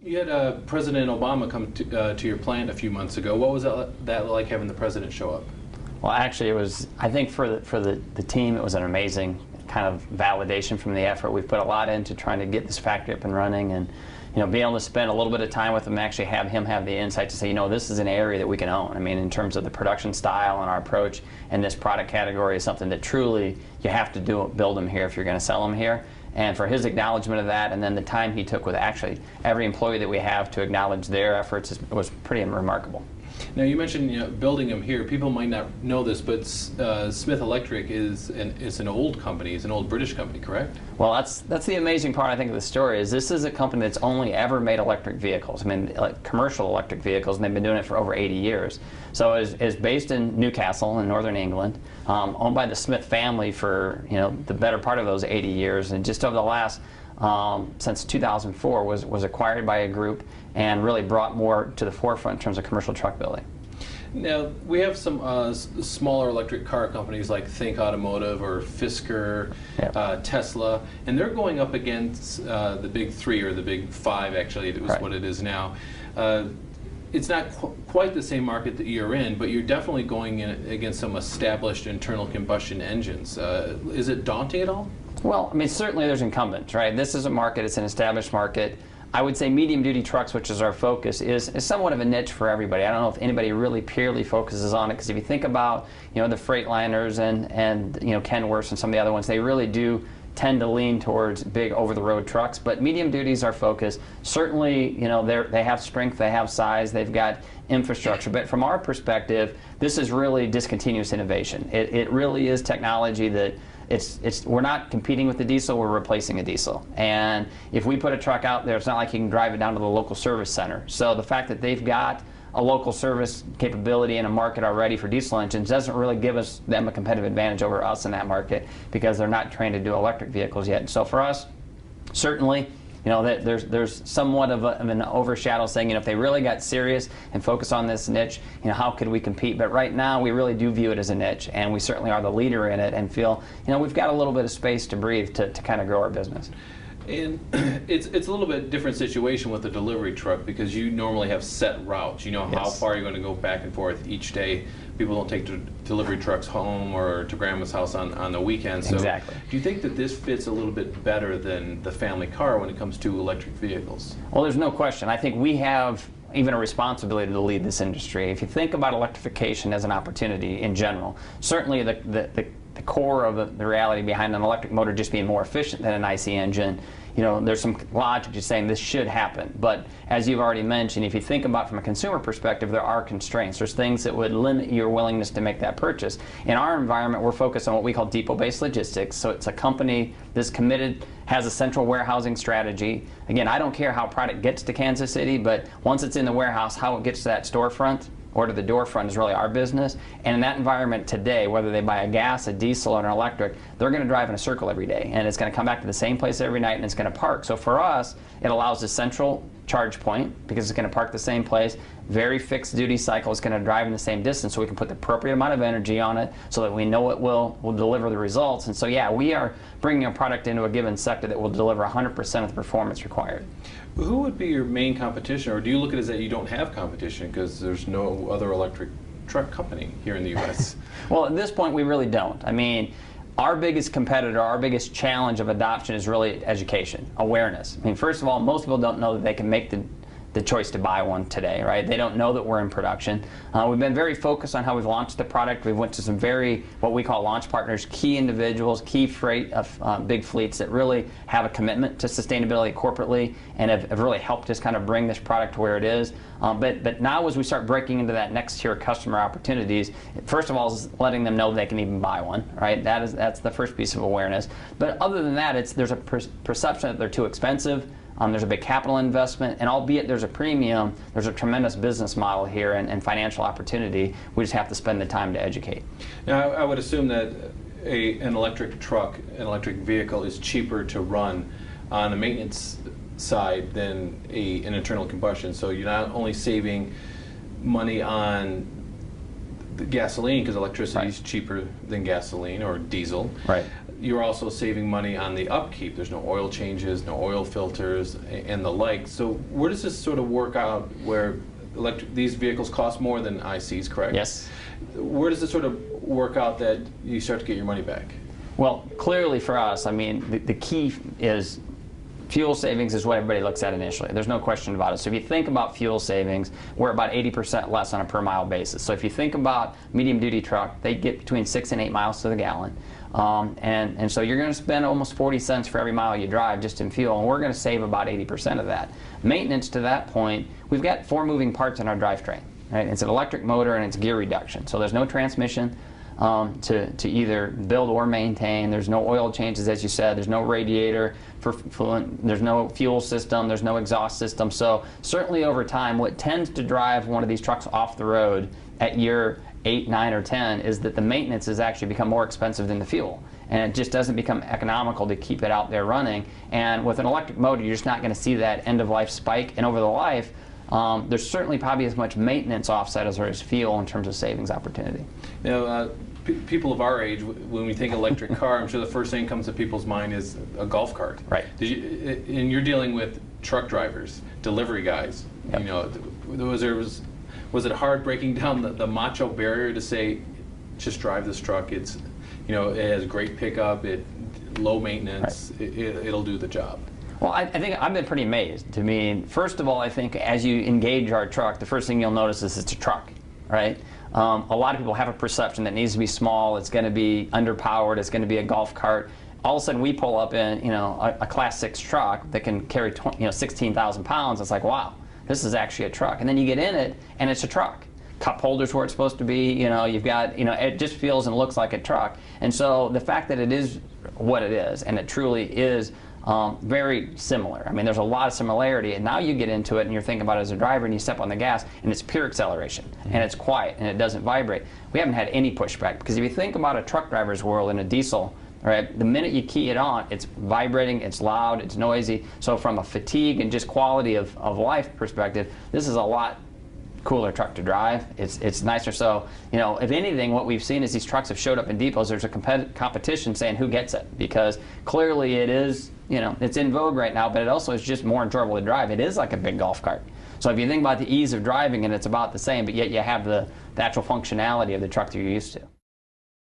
You had President Obama come to your plant a few months ago. What was that like, having the president show up? Well, actually, it was, I think for the team, it was an amazing kind of validation from the effort. We've put a lot into trying to get this factory up and running, and being able to spend a little bit of time with him, actually have him have the insight to say, this is an area that we can own. I mean, in terms of the production style and our approach, and this product category is something that truly you have to build them here if you're going to sell them here. And for his acknowledgement of that, and then the time he took with actually every employee that we have to acknowledge their efforts was pretty remarkable. Now, you mentioned building them here. People might not know this, but Smith Electric is an old company. It's an old British company, correct? Well, that's the amazing part, I think, of the story. Is this is a company that's only ever made electric vehicles. I mean, like commercial electric vehicles, and they've been doing it for over 80 years. So it's based in Newcastle in northern England, owned by the Smith family for the better part of those 80 years, and just over the last since 2004 was acquired by a group and really brought more to the forefront in terms of commercial truck building. Now, we have some smaller electric car companies like Think Automotive or Fisker, yep. Tesla, and they're going up against the big three, or the big five, actually, it was right. What it is now. It's not quite the same market that you're in, but you're definitely going in against some established internal combustion engines. Is it daunting at all? Well, I mean, certainly there's incumbents, right? This is a market, it's an established market. I would say medium-duty trucks, which is our focus, is somewhat of a niche for everybody. I don't know if anybody really purely focuses on it, because if you think about the Freightliners and Kenworths and some of the other ones, they really do tend to lean towards big over-the-road trucks. But medium-duty is our focus. Certainly, they have strength, they have size, they've got infrastructure. But from our perspective, this is really discontinuous innovation. It really is technology that we're not competing with the diesel, we're replacing a diesel. And if we put a truck out there, it's not like you can drive it down to the local service center. So the fact that they've got a local service capability in a market already for diesel engines doesn't really give them a competitive advantage over us in that market, because they're not trained to do electric vehicles yet. So for us, certainly, there's somewhat of an overshadow saying, if they really got serious and focused on this niche, how could we compete? But right now, we really do view it as a niche, and we certainly are the leader in it, and feel, we've got a little bit of space to breathe to kind of grow our business. And it's a little bit different situation with the delivery truck, because you normally have set routes. You know how far you're going to go back and forth each day. People don't take delivery trucks home or to grandma's house on the weekends. So exactly. Do you think that this fits a little bit better than the family car when it comes to electric vehicles? Well, there's no question. I think we have even a responsibility to lead this industry. If you think about electrification as an opportunity in general, certainly the core of the reality behind an electric motor just being more efficient than an IC engine, there's some logic to saying this should happen. But as you've already mentioned, if you think about from a consumer perspective, there are constraints. There's things that would limit your willingness to make that purchase. In our environment, we're focused on what we call depot-based logistics. So it's a company that's committed, has a central warehousing strategy. Again, I don't care how product gets to Kansas City, but once it's in the warehouse, how it gets to that storefront or to the door front is really our business. And in that environment today, whether they buy a gas, a diesel, or an electric, they're going to drive in a circle every day, and it's going to come back to the same place every night, and it's going to park. So for us, it allows a central charge point, because it's going to park the same place. Very fixed duty cycle. It's going to drive in the same distance, so we can put the appropriate amount of energy on it so that we know it will deliver the results. And so yeah, we are bringing a product into a given sector that will deliver 100% of the performance required. Who would be your main competition, or do you look at it as that you don't have competition because there's no other electric truck company here in the U.S.? Well, at this point, we really don't. I mean, our biggest competitor, our biggest challenge of adoption is really education, awareness. I mean, first of all, most people don't know that they can make the choice to buy one today, right? They don't know that we're in production. We've been very focused on how we've launched the product. We went to some what we call launch partners, key individuals, key freight of big fleets that really have a commitment to sustainability corporately, and have really helped us kind of bring this product to where it is. But now, as we start breaking into that next tier of customer opportunities, first of all is letting them know they can even buy one, right? That's the first piece of awareness. But other than that, there's a perception that they're too expensive. There's a big capital investment, and albeit there's a premium, there's a tremendous business model here and financial opportunity. We just have to spend the time to educate. Now, I would assume that an electric truck, an electric vehicle, is cheaper to run on the maintenance side than an internal combustion. So you're not only saving money on the gasoline, because electricity is cheaper than gasoline or diesel. Right. you're also saving money on the upkeep. There's no oil changes, no oil filters, and the like. So where does this sort of work out where these vehicles cost more than ICs, correct? Yes. Where does it sort of work out that you start to get your money back? Well, clearly for us, I mean, the key is fuel savings is what everybody looks at initially. There's no question about it. So if you think about fuel savings, we're about 80% less on a per mile basis. So if you think about medium duty truck, they get between 6 and 8 miles to the gallon. And so you're going to spend almost 40 cents for every mile you drive just in fuel, and we're going to save about 80% of that. Maintenance to that point, we've got 4 moving parts in our drivetrain. Right? It's an electric motor and it's gear reduction. So there's no transmission to either build or maintain. There's no oil changes, as you said. There's no radiator there's no fuel system. There's no exhaust system. So certainly over time, what tends to drive one of these trucks off the road at year 8, 9, or 10 is that the maintenance has actually become more expensive than the fuel. And it just doesn't become economical to keep it out there running. And with an electric motor, you're just not going to see that end-of-life spike. And over the life, there's certainly probably as much maintenance offset as there is fuel in terms of savings opportunity. Now, people of our age, when we think electric car, I'm sure the first thing that comes to people's mind is a golf cart. Right. And you're dealing with truck drivers, delivery guys. Yep. You know, was it hard breaking down the macho barrier to say, just drive this truck? It's, you know, it has great pickup, low maintenance, right. It'll do the job. Well, I think I've been pretty amazed. I mean, first of all, I think as you engage our truck, the first thing you'll notice is it's a truck, right? A lot of people have a perception that it needs to be small, it's going to be underpowered, it's going to be a golf cart. All of a sudden, we pull up in, you know, a Class 6 truck that can carry 16,000 pounds. It's like, wow, this is actually a truck. And then you get in it, and it's a truck. Cup holders where it's supposed to be. You know, you've got, you know, it just feels and looks like a truck. And so the fact that it is what it is, and it truly is. Very similar. I mean, there's a lot of similarity, and now you get into it and you're thinking about it as a driver and you step on the gas and it's pure acceleration and it's quiet and it doesn't vibrate. We haven't had any pushback, because if you think about a truck driver's world in a diesel, right, the minute you key it on, it's vibrating, it's loud, it's noisy. So from a fatigue and just quality of life perspective, this is a lot cooler truck to drive. It's nicer. So, you know, if anything, what we've seen is these trucks have showed up in depots. There's a competition saying who gets it, because clearly it is, you know, it's in vogue right now, but it also is just more enjoyable to drive. It is like a big golf cart. So if you think about the ease of driving, and it's about the same, but yet you have the actual functionality of the truck that you're used to.